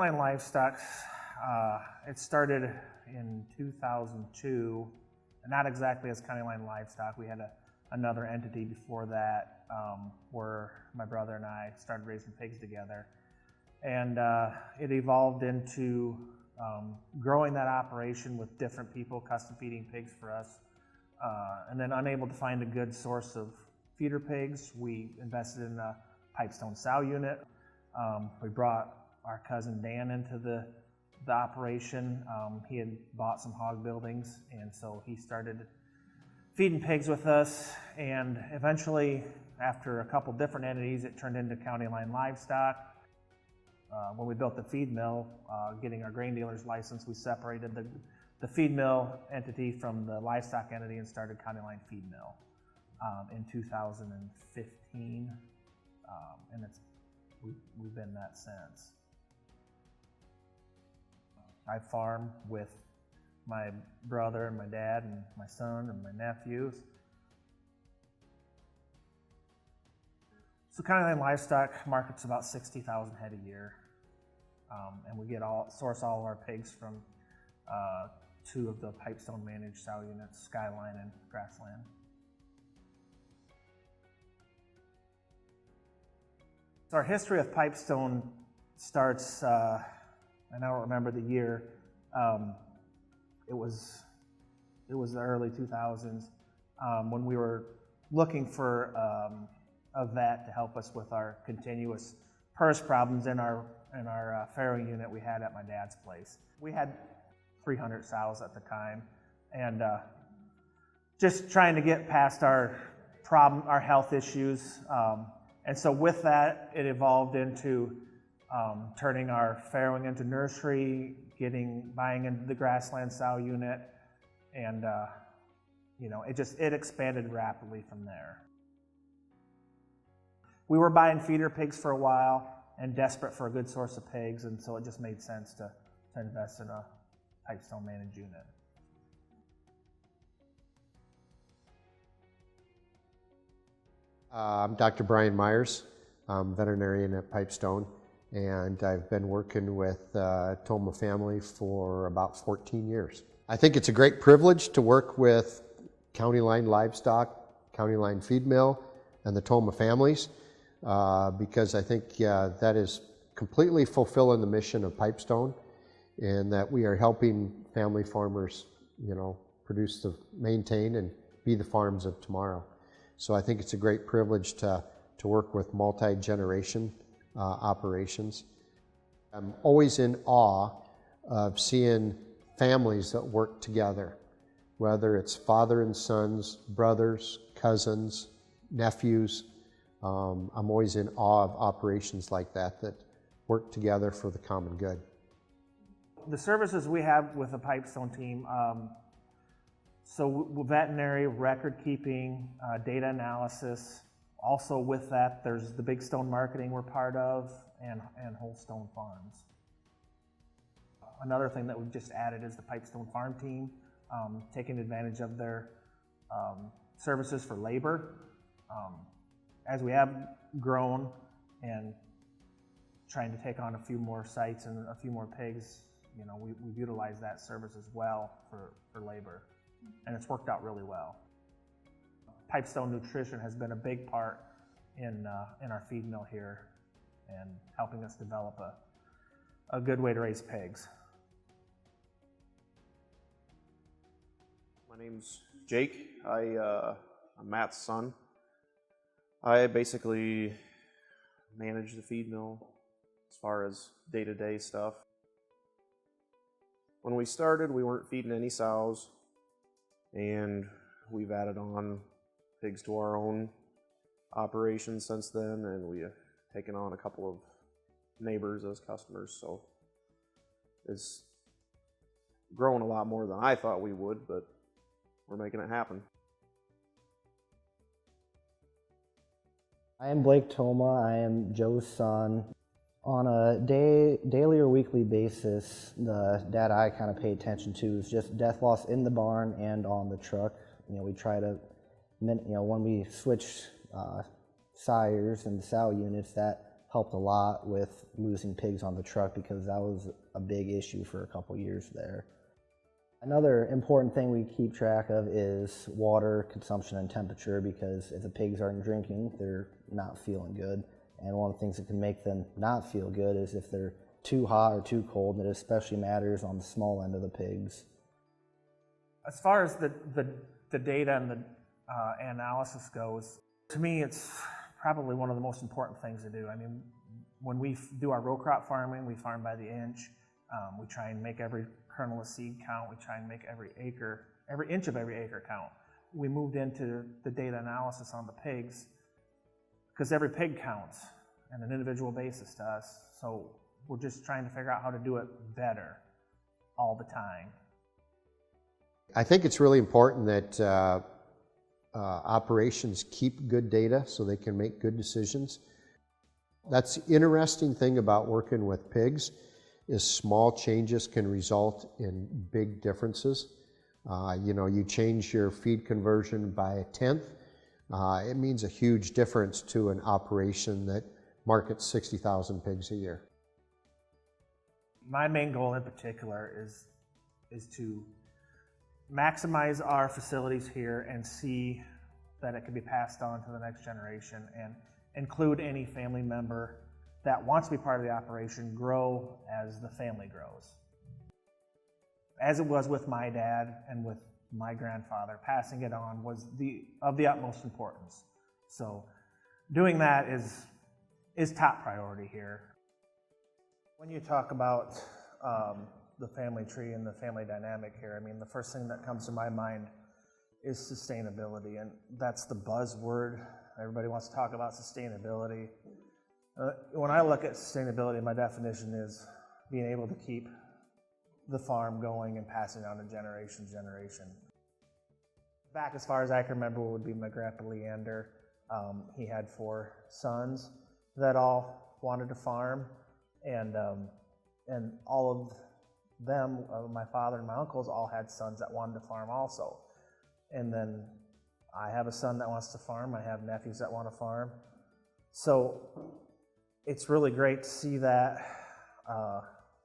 Line Livestock, it started in 2002, not exactly as County Line Livestock. We had another entity before that where my brother and I started raising pigs together. And it evolved into growing that operation with different people, custom feeding pigs for us. And then unable to find a good source of feeder pigs, we invested in a Pipestone sow unit. We brought our cousin Dan into the operation. He had bought some hog buildings, and so he started feeding pigs with us. And eventually, after a couple different entities, it turned into County Line Livestock. When we built the feed mill, getting our grain dealer's license, we separated the feed mill entity from the livestock entity and started County Line Feed Mill in 2015, and we've been that since. I farm with my brother and my dad and my son and my nephews. So County Line Livestock markets about 60,000 head a year, and we source all of our pigs from two of the Pipestone managed sow units, Skyline and Grassland. So our history of Pipestone starts, and I don't remember the year. It was the early 2000s when we were looking for a vet to help us with our continuous purse problems in our farrowing unit we had at my dad's place. We had 300 sows at the time, and just trying to get past our health issues. And so with that, it evolved into turning our farrowing into nursery, buying into the Grassland sow unit, and it expanded rapidly from there. We were buying feeder pigs for a while and desperate for a good source of pigs, and so it just made sense to invest in a Pipestone managed unit. I'm Dr. Brian Myers. I'm veterinarian at Pipestone, and I've been working with Toma family for about 14 years. I think it's a great privilege to work with County Line Livestock, County Line Feed Mill, and the Toma families, because I think that is completely fulfilling the mission of Pipestone, in that we are helping family farmers, maintain and be the farms of tomorrow. So I think it's a great privilege to work with multi-generation operations. I'm always in awe of seeing families that work together, whether it's father and sons, brothers, cousins, nephews. I'm always in awe of operations like that work together for the common good. The services we have with the Pipestone team, so veterinary, record keeping, data analysis. Also with that, there's the Big Stone marketing we're part of, and Whole Stone Farms. Another thing that we've just added is the Pipestone Farm team, taking advantage of their services for labor. As we have grown and trying to take on a few more sites and a few more pigs, we've utilized that service as well for labor, and it's worked out really well. Pipestone Nutrition has been a big part in our feed mill here and helping us develop a good way to raise pigs. My name's Jake. I'm Matt's son. I basically manage the feed mill as far as day-to-day stuff. When we started, we weren't feeding any sows, and we've added on pigs to our own operation since then, and we have taken on a couple of neighbors as customers, so it's grown a lot more than I thought we would, but we're making it happen. I am Blake Toma. I am Joe's son. On a daily or weekly basis, the data I kind of pay attention to is just death loss in the barn and on the truck. We try to, when we switch sires and sow units, that helped a lot with losing pigs on the truck because that was a big issue for a couple years there. Another important thing we keep track of is water consumption and temperature, because if the pigs aren't drinking, they're not feeling good. And one of the things that can make them not feel good is if they're too hot or too cold, and it especially matters on the small end of the pigs. As far as the data and the analysis goes, to me it's probably one of the most important things to do. I mean, when we do our row crop farming, we farm by the inch. We try and make every kernel of seed count. We try and make every inch of every acre count. We moved into the data analysis on the pigs because every pig counts on an individual basis to us. So we're just trying to figure out how to do it better all the time. I think it's really important that operations keep good data so they can make good decisions. That's the interesting thing about working with pigs, is small changes can result in big differences. You know, you change your feed conversion by 1/10, it means a huge difference to an operation that markets 60,000 pigs a year. My main goal in particular is to maximize our facilities here and see that it can be passed on to the next generation, and include any family member that wants to be part of the operation grow as the family grows. As it was with my dad and with my grandfather, passing it on was of the utmost importance. So doing that is top priority here. When you talk about the family tree and the family dynamic here, I mean, the first thing that comes to my mind is sustainability, and that's the buzzword. Everybody wants to talk about sustainability. When I look at sustainability, my definition is being able to keep the farm going and passing on to generation to generation. Back as far as I can remember would be my grandpa Leander. He had 4 sons that all wanted to farm, and all of them, my father and my uncles, all had sons that wanted to farm also. And then I have a son that wants to farm. I have nephews that want to farm. So it's really great to see that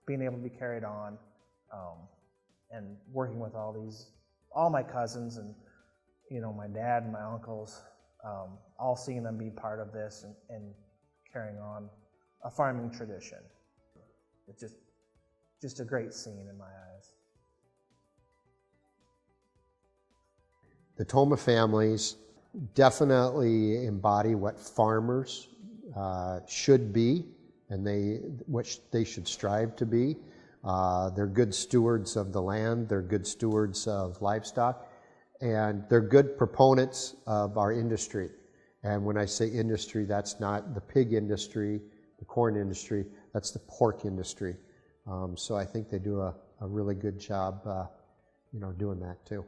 being able to be carried on, and working with all my cousins, and my dad and my uncles, all seeing them be part of this and carrying on a farming tradition. It's just a great scene in my eyes. The Thoma families definitely embody what farmers should be, and what they should strive to be. They're good stewards of the land, they're good stewards of livestock, and they're good proponents of our industry. And when I say industry, that's not the pig industry, the corn industry, that's the pork industry. So I think they do a really good job doing that too.